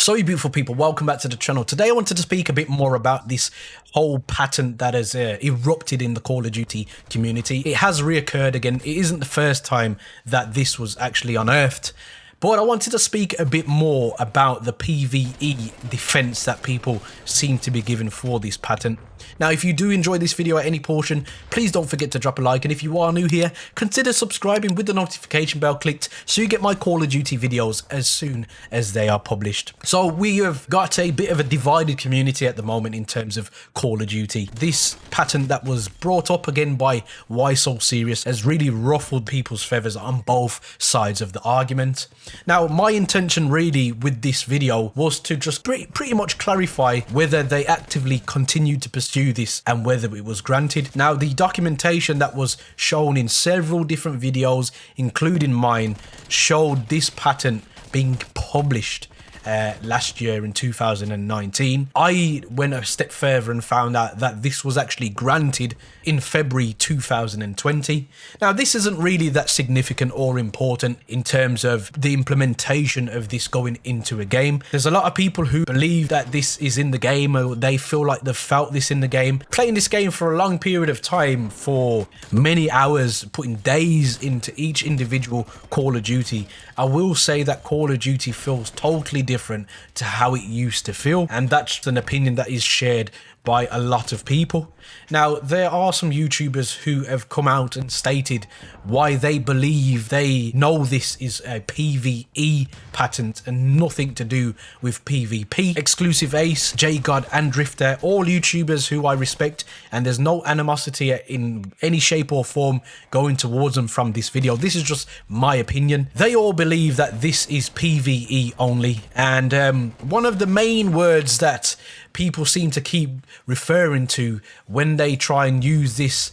So you beautiful people, welcome back to the channel. Today I wanted to speak a bit more about this whole pattern that has erupted in the Call of Duty community. It has reoccurred again. It isn't the first time that this was actually unearthed. But I wanted to speak a bit more about the PvE defense that people seem to be giving for this pattern. Now, if you do enjoy this video at any portion, please don't forget to drop a like. And if you are new here, consider subscribing with the notification bell clicked so you get my Call of Duty videos as soon as they are published. So we have got a bit of a divided community at the moment in terms of Call of Duty. This pattern that was brought up again by Why So Serious has really ruffled people's feathers on both sides of the argument. Now, my intention really with this video was to just pretty much clarify whether they actively continued to pursue this and whether it was granted. Now, the documentation that was shown in several different videos, including mine, showed this pattern being published last year in 2019. I went a step further and found out that this was actually granted in February 2020. Now, this isn't really that significant or important in terms of the implementation of this going into a game. There's a lot of people who believe that this is in the game, or they feel like they've felt this in the game, playing this game for a long period of time, for many hours, putting days into each individual Call of Duty. I will say that Call of Duty feels totally different to how it used to feel, and that's an opinion that is shared by a lot of people. Now, there are some YouTubers who have come out and stated why they believe they know this is a PvE patent and nothing to do with PvP. Exclusive Ace, J-God and Drifter, all YouTubers who I respect, and there's no animosity in any shape or form going towards them from this video. This is just my opinion. They all believe that this is PvE only, and one of the main words that people seem to keep referring to when they try and use this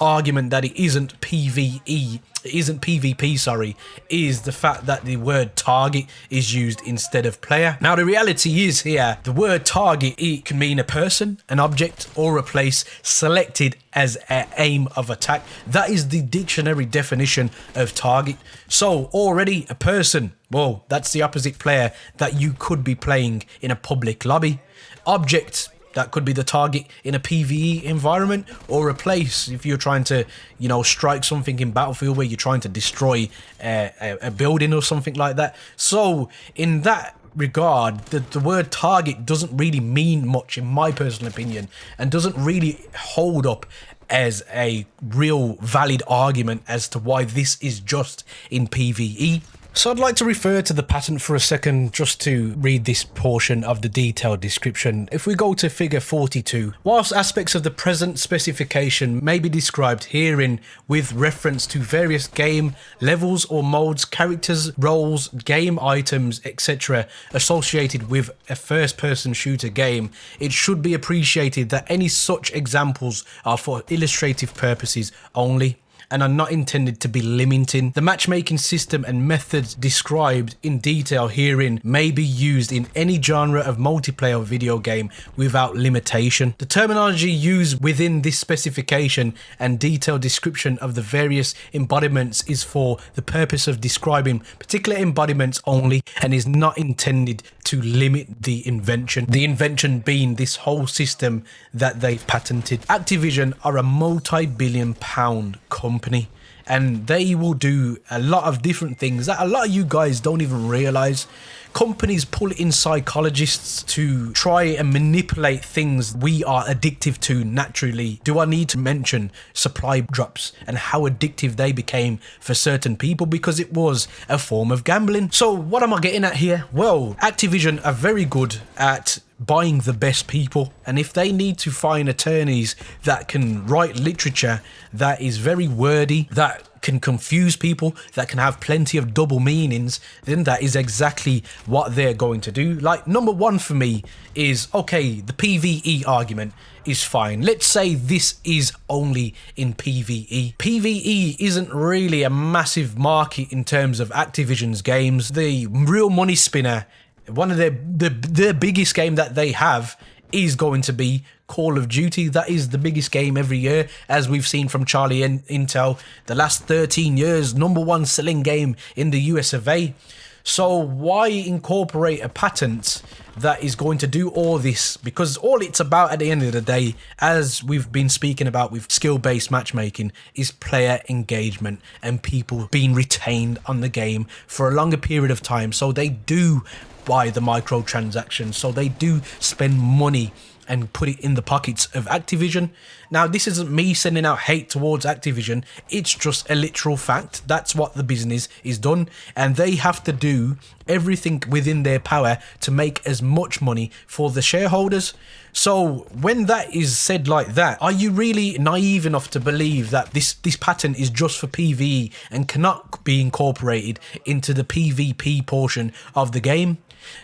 argument that it isn't PvE, it isn't PvP, sorry, is the fact that the word target is used instead of player. Now, the reality is here, the word target, it can mean a person, an object, or a place selected as an aim of attack. That is the dictionary definition of target. So already a person, well, that's the opposite player that you could be playing in a public lobby. Object, that could be the target in a PvE environment, or a place if you're trying to, you know, strike something in Battlefield where you're trying to destroy a building or something like that. So in that regard, the word target doesn't really mean much in my personal opinion, and doesn't really hold up as a real valid argument as to why this is just in PvE. So I'd like to refer to the patent for a second just to read this portion of the detailed description. If we go to figure 42, whilst aspects of the present specification may be described herein with reference to various game levels or modes, characters, roles, game items, etc. associated with a first-person shooter game, it should be appreciated that any such examples are for illustrative purposes only, and are not intended to be limiting. The matchmaking system and methods described in detail herein may be used in any genre of multiplayer video game without limitation. The terminology used within this specification and detailed description of the various embodiments is for the purpose of describing particular embodiments only, and is not intended to limit the invention being this whole system that they've patented. Activision are a multi-billion-pound company, and they will do a lot of different things that a lot of you guys don't even realize. Companies pull in psychologists to try and manipulate things we are addictive to naturally. Do I need to mention supply drops and how addictive they became for certain people because it was a form of gambling? So what am I getting at here? Well, Activision are very good at buying the best people, and if they need to find attorneys that can write literature that is very wordy, that can confuse people, that can have plenty of double meanings, then that is exactly what they're going to do. Like, number one for me is, okay, the PvE argument is fine. Let's say this is only in PvE. PvE isn't really a massive market in terms of Activision's games. The real money spinner, one of their biggest game that they have is going to be Call of Duty. That is the biggest game every year, as we've seen from Charlie and Intel. The last 13 years, #1 selling game in the US of A. So why incorporate a patent that is going to do all this? Because all it's about at the end of the day, as we've been speaking about with skill-based matchmaking, is player engagement and people being retained on the game for a longer period of time. So they do buy the microtransactions, so they do spend money and put it in the pockets of Activision. Now, this isn't me sending out hate towards Activision. It's just a literal fact. That's what the business is done. And they have to do everything within their power to make as much money for the shareholders. So when that is said like that, are you really naive enough to believe that this patent is just for PvE and cannot be incorporated into the PvP portion of the game?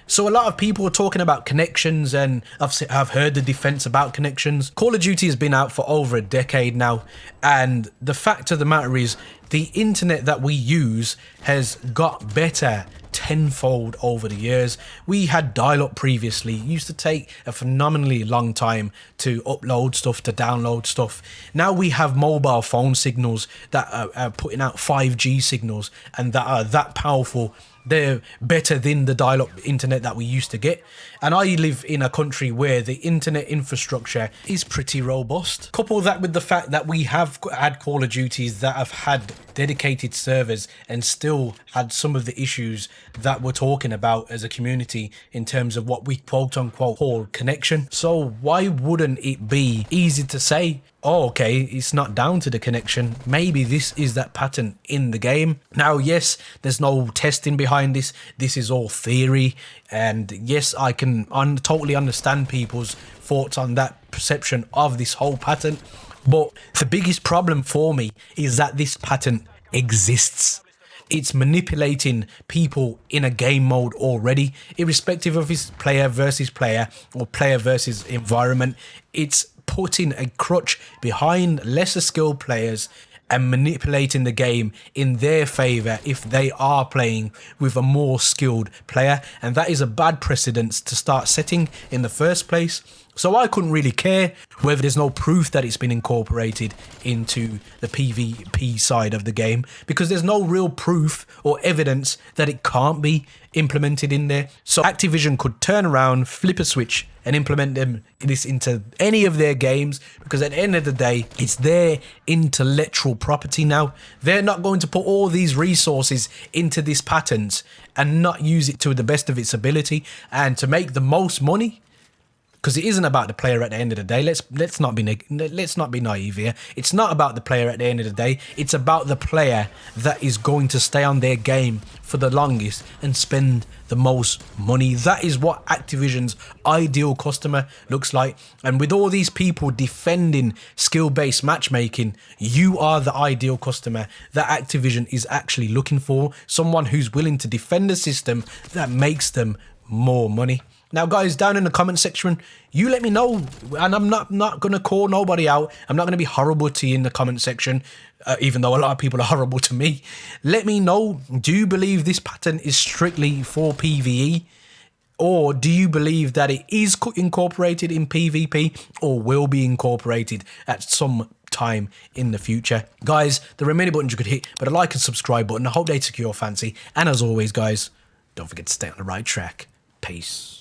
So a lot of people are talking about connections, and I've heard the defense about connections. Call of Duty has been out for over a decade now, and the fact of the matter is the internet that we use has got better tenfold over the years. We had dial-up previously. It used to take a phenomenally long time to upload stuff, to download stuff. Now we have mobile phone signals that are putting out 5G signals, and that are that powerful. They're better than the dial-up internet that we used to get. And I live in a country where the internet infrastructure is pretty robust. Couple that with the fact that we have had Call of Duties that have had dedicated servers and still had some of the issues that we're talking about as a community in terms of what we quote unquote call connection. So why wouldn't it be easy to say, oh, okay, it's not down to the connection. Maybe this is that pattern in the game. Now, yes, there's no testing behind this. This is all theory. And yes, I can totally understand people's thoughts on that perception of this whole pattern. But the biggest problem for me is that this pattern exists. It's manipulating people in a game mode already, irrespective of his player versus player or player versus environment. It's putting a crutch behind lesser skilled players and manipulating the game in their favor if they are playing with a more skilled player. And that is a bad precedent to start setting in the first place. So I couldn't really care whether there's no proof that it's been incorporated into the PvP side of the game, because there's no real proof or evidence that it can't be implemented in there. So Activision could turn around, flip a switch and implement this into any of their games, because at the end of the day, it's their intellectual property now. They're not going to put all these resources into this patent and not use it to the best of its ability and to make the most money. Because it isn't about the player at the end of the day. Let's not be naive here. It's not about the player at the end of the day. It's about the player that is going to stay on their game for the longest and spend the most money. That is what Activision's ideal customer looks like. And with all these people defending skill-based matchmaking, you are the ideal customer that Activision is actually looking for. Someone who's willing to defend the system that makes them more money. Now, guys, down in the comment section, you let me know, and I'm not going to call nobody out. I'm not going to be horrible to you in the comment section, even though a lot of people are horrible to me. Let me know, do you believe this pattern is strictly for PvE? Or do you believe that it is incorporated in PvP or will be incorporated at some time in the future? Guys, there are many buttons you could hit, but a like and subscribe button. I hope they took your fancy. And as always, guys, don't forget to stay on the right track. Peace.